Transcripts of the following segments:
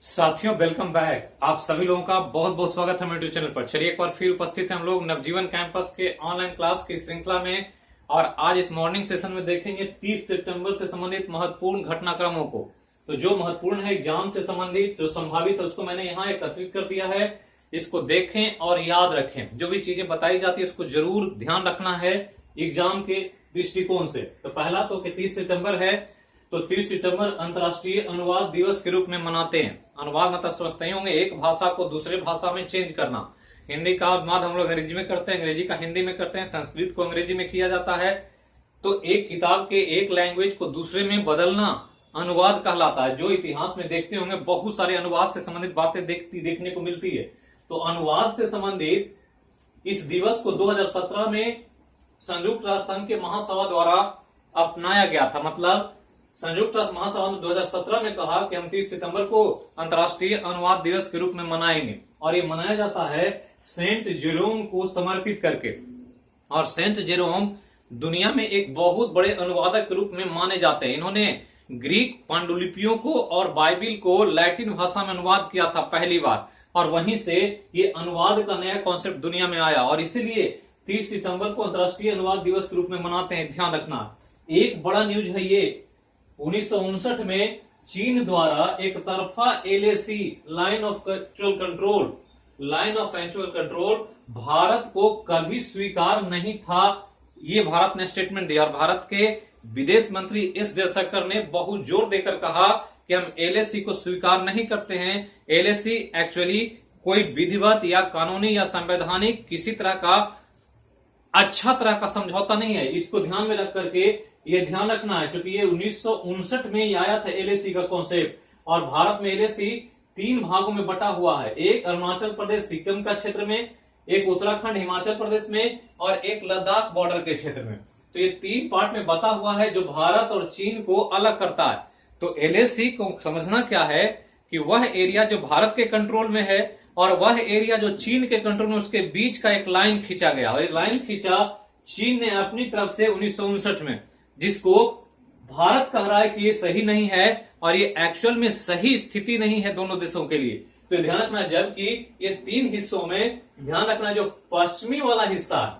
साथियों welcome back. आप सभी लोगों का बहुत बहुत स्वागत है मेरे यूट्यूब चैनल पर। चलिए एक बार फिर उपस्थित हैं हम लोग नवजीवन कैंपस के ऑनलाइन क्लास की श्रृंखला में। और आज इस मॉर्निंग सेशन में देखेंगे 30 सितंबर से संबंधित महत्वपूर्ण घटनाक्रमों को। तो जो महत्वपूर्ण है एग्जाम से संबंधित जो संभावित है उसको मैंने यहाँ एकत्रित कर दिया है। इसको देखें और याद रखें। जो भी चीजें बताई जाती है उसको जरूर ध्यान रखना है एग्जाम के दृष्टिकोण से। तो पहला तो 30 सितंबर है, तो 30 सितंबर अंतर्राष्ट्रीय अनुवाद दिवस के रूप में मनाते हैं। अनुवाद मतलब समझते ही होंगे एक भाषा को दूसरे भाषा में चेंज करना। हिंदी का अनुवाद हम लोग अंग्रेजी में करते हैं, अंग्रेजी का हिंदी में करते हैं, संस्कृत को अंग्रेजी में किया जाता है। तो एक किताब के एक लैंग्वेज को दूसरे में बदलना अनुवाद कहलाता है। जो इतिहास में देखते होंगे बहुत सारे अनुवाद से संबंधित बातें देखने को मिलती है। तो अनुवाद से संबंधित इस दिवस को 2017 में संयुक्त राष्ट्र संघ के महासभा द्वारा अपनाया गया था। मतलब संयुक्त राष्ट्र महासभा ने 2017 में कहा कि हम 30 सितंबर को अंतर्राष्ट्रीय अनुवाद दिवस के रूप में मनाएंगे। और ये मनाया जाता है सेंट जेरोम को समर्पित करके। और सेंट जेरोम दुनिया में एक बहुत बड़े अनुवादक के रूप में माने जाते हैं। इन्होंने ग्रीक पांडुलिपियों को और बाइबिल को लैटिन भाषा में अनुवाद किया था पहली बार। और वहीं से ये अनुवाद का नया कॉन्सेप्ट दुनिया में आया। और इसीलिए 30 सितंबर को अंतर्राष्ट्रीय अनुवाद दिवस के रूप में मनाते हैं। ध्यान रखना। एक बड़ा न्यूज है ये, 1959 में चीन द्वारा एक तरफा LAC line of actual control Bharat को कभी स्वीकार नहीं था। ये भारत ने स्टेटमेंट दिया। और भारत के विदेश मंत्री एस जयशंकर ने बहुत जोर देकर कहा कि हम एलएसी को स्वीकार नहीं करते हैं। एलएसी एक्चुअली कोई विधिवत या कानूनी या संवैधानिक किसी तरह का अच्छा तरह का समझौता नहीं है। इसको ध्यान में रख करके ये ध्यान रखना है, क्योंकि ये 1959 में ही आया था एलएसी का कॉन्सेप्ट। और भारत में एलएसी 3 भागों में बटा हुआ है। एक अरुणाचल प्रदेश सिक्किम का क्षेत्र में, एक उत्तराखंड हिमाचल प्रदेश में और एक लद्दाख बॉर्डर के क्षेत्र में। तो ये 3 पार्ट में बटा हुआ है जो भारत और चीन को अलग करता है। तो एलएसी को समझना क्या है कि वह एरिया जो भारत के कंट्रोल में है और वह एरिया जो चीन के कंट्रोल में, उसके बीच का एक लाइन खींचा गया। और ये लाइन खींचा चीन ने अपनी तरफ से 1959 में, जिसको भारत कह रहा है कि ये सही नहीं है और ये एक्चुअल में सही स्थिति नहीं है दोनों देशों के लिए। तो ध्यान रखना, जबकि ये 3 हिस्सों में ध्यान रखना, जो पश्चिमी वाला हिस्सा है,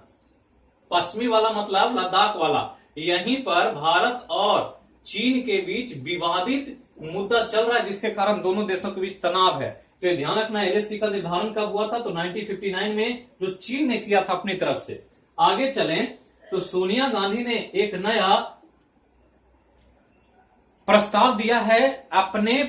पश्चिमी वाला मतलब लद्दाख वाला, यहीं पर भारत और चीन के बीच विवादित मुद्दा चल रहा है, जिसके कारण दोनों देशों के बीच तनाव है। तो ध्यान रखना, एलएसी का निर्धारण कब हुआ था? तो 1959 में, जो चीन ने किया था अपनी तरफ से। आगे चलें तो सोनिया गांधी ने एक नया प्रस्ताव दिया है अपने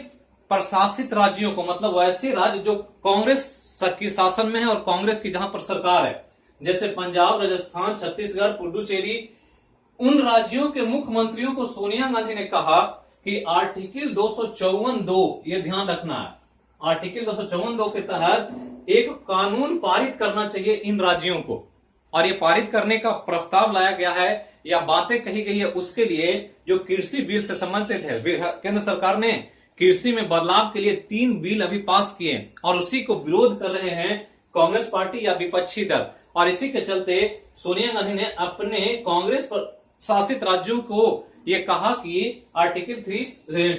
प्रशासित राज्यों को, मतलब वैसे राज्य जो कांग्रेस की शासन में है और कांग्रेस की जहां पर सरकार है, जैसे पंजाब, राजस्थान, छत्तीसगढ़, पुडुचेरी, उन राज्यों के मुख्यमंत्रियों को सोनिया गांधी ने कहा कि आर्टिकल 254(2), ये ध्यान रखना है, आर्टिकल 254(2) के तहत एक कानून पारित करना चाहिए इन राज्यों को। और ये पारित करने का प्रस्ताव लाया गया है या बातें कही गई है उसके लिए जो कृषि बिल से संबंधित है। केंद्र सरकार ने कृषि में बदलाव के लिए 3 बिल अभी पास किए और उसी को विरोध कर रहे हैं कांग्रेस पार्टी या विपक्षी दल। और इसी के चलते सोनिया गांधी ने अपने कांग्रेस पर शासित राज्यों को ये कहा कि आर्टिकल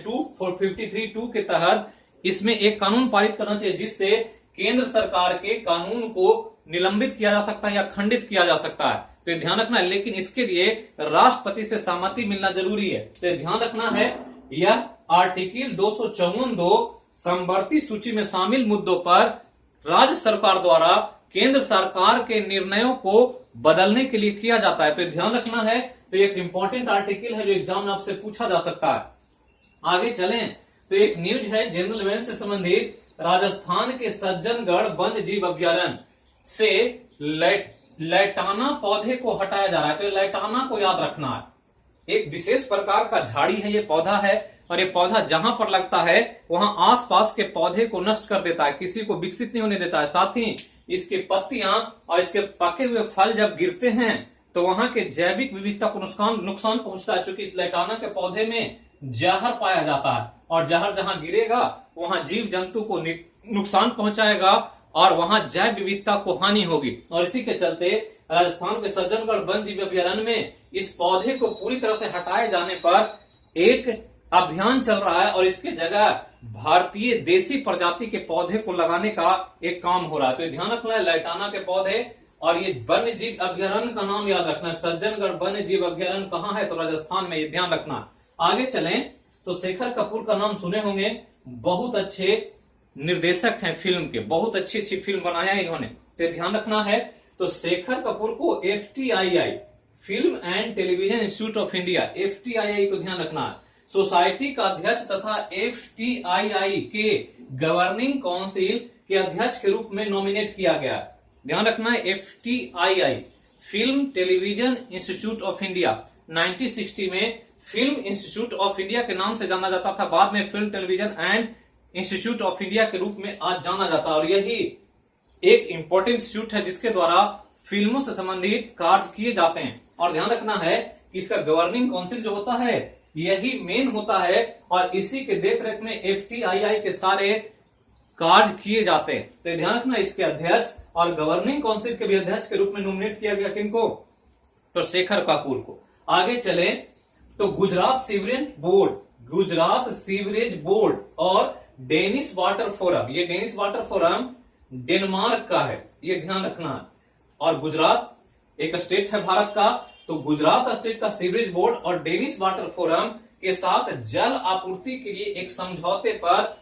253(2) के तहत इसमें एक कानून पारित करना चाहिए, जिससे केंद्र सरकार के कानून को निलंबित किया जा सकता है या खंडित किया जा सकता है। तो ध्यान रखना है, लेकिन इसके लिए राष्ट्रपति से सहमति मिलना जरूरी है। तो ध्यान रखना है, यह आर्टिकल 254(2) समवर्ती सूची में शामिल मुद्दों पर राज्य सरकार द्वारा केंद्र सरकार के निर्णयों को बदलने के लिए किया जाता है। तो ध्यान रखना है। तो एक इंपॉर्टेंट आर्टिकल है जो एग्जाम में आपसे पूछा जा सकता है। आगे चलें तो एक न्यूज है जनरल अवेयरनेस से संबंधित। राजस्थान के सज्जनगढ़ वन्य जीव अभ्यारण्य से लैटाना पौधे को हटाया जा रहा है। तो लैटाना को याद रखना है, एक विशेष प्रकार का झाड़ी है, ये पौधा है। और ये पौधा जहां पर लगता है वहां आसपास के पौधे को नष्ट कर देता है, किसी को विकसित नहीं होने देता है। साथ ही इसकी पत्तियां और इसके पके हुए फल जब गिरते हैं तो वहां के जैविक विविधता को नुकसान पहुंचता है, क्योंकि इस लैटाना के पौधे में जहर पाया जाता है। और जहर जहां गिरेगा वहां जीव जंतु को नुकसान पहुंचाएगा और वहां जैव विविधता को हानि होगी। और इसी के चलते राजस्थान के सज्जनगढ़ वन्य जीव अभ्यारण्य में इस पौधे को पूरी तरह से हटाए जाने पर एक अभियान चल रहा है और इसके जगह भारतीय देसी प्रजाति के पौधे को लगाने का एक काम हो रहा है। तो ध्यान रखना है लैटाना के पौधे, और ये वन्य जीव अभ्यारण्य का नाम याद रखना है, सज्जनगढ़ वन्य जीव अभ्यारण्य कहाँ है, तो राजस्थान में, ये ध्यान रखना। आगे चलें तो शेखर कपूर का नाम सुने होंगे, बहुत अच्छे निर्देशक हैं फिल्म के, बहुत अच्छी अच्छी फिल्म बनाया है इन्होंने, तो ध्यान रखना है। तो शेखर कपूर को FTII film and television institute of India, FTII को ध्यान रखना है, सोसाइटी का अध्यक्ष तथा FTII के गवर्निंग काउंसिल के अध्यक्ष के रूप में नॉमिनेट किया गया। ध्यान रखना है FTII film television institute of India 1960 में फिल्म इंस्टीट्यूट ऑफ इंडिया के नाम से जाना जाता था, बाद में film television and institute of India के रूप में आज जाना जाता है। और यही एक इंपॉर्टेंट इंस्टीट्यूट है जिसके द्वारा फिल्मों से संबंधित कार्य किए जाते हैं। और ध्यान रखना है कि इसका गवर्निंग काउंसिल जो होता है यही मेन होता है, और इसी के देखरेख में FTII के सारे कार्य किए जाते हैं। तो ध्यान रखना, इसके अध्यक्ष और गवर्निंग काउंसिल के भी अध्यक्ष के रूप में नॉमिनेट किया गया किनको, तो शेखर कपूर को। आगे चले तो गुजरात सीवरेज बोर्ड और डेनिश वाटर फोरम, ये डेनिश वाटर फोरम डेनमार्क का है, ये ध्यान रखना है। और गुजरात एक स्टेट है भारत का, तो गुजरात स्टेट का सीवरेज बोर्ड और डेनिश वाटर फोरम के साथ जल आपूर्ति के लिए एक समझौते पर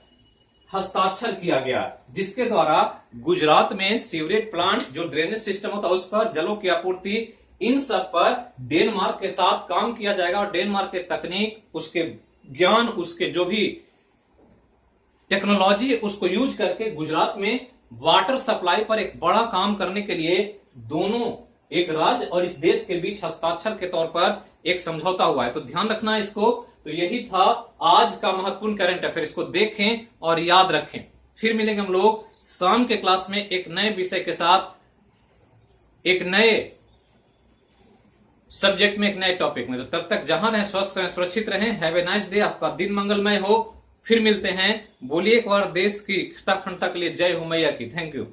हस्ताक्षर किया गया, जिसके द्वारा गुजरात में सीवरेज प्लांट, जो ड्रेनेज सिस्टम होता है उस पर, जलों की आपूर्ति, इन सब पर डेनमार्क के साथ काम किया जाएगा। और डेनमार्क के तकनीक, उसके ज्ञान, उसके जो भी टेक्नोलॉजी उसको यूज करके गुजरात में वाटर सप्लाई पर एक बड़ा काम करने के लिए दोनों, एक राज्य और इस देश के बीच हस्ताक्षर के तौर पर एक समझौता हुआ है। तो ध्यान रखना है इसको। तो यही था आज का महत्वपूर्ण करंट अफेयर, इसको देखें और याद रखें। फिर मिलेंगे हम लोग शाम के क्लास में एक नए विषय के साथ, एक नए सब्जेक्ट में, एक नए टॉपिक में। तो तब तक जहां रहें स्वस्थ रहें, सुरक्षित रहें। हैव ए नाइस डे, आपका दिन मंगलमय हो। फिर मिलते हैं। बोलिए एक बार देश की एकता अखंडता के लिए जय हो मैया की। Thank you.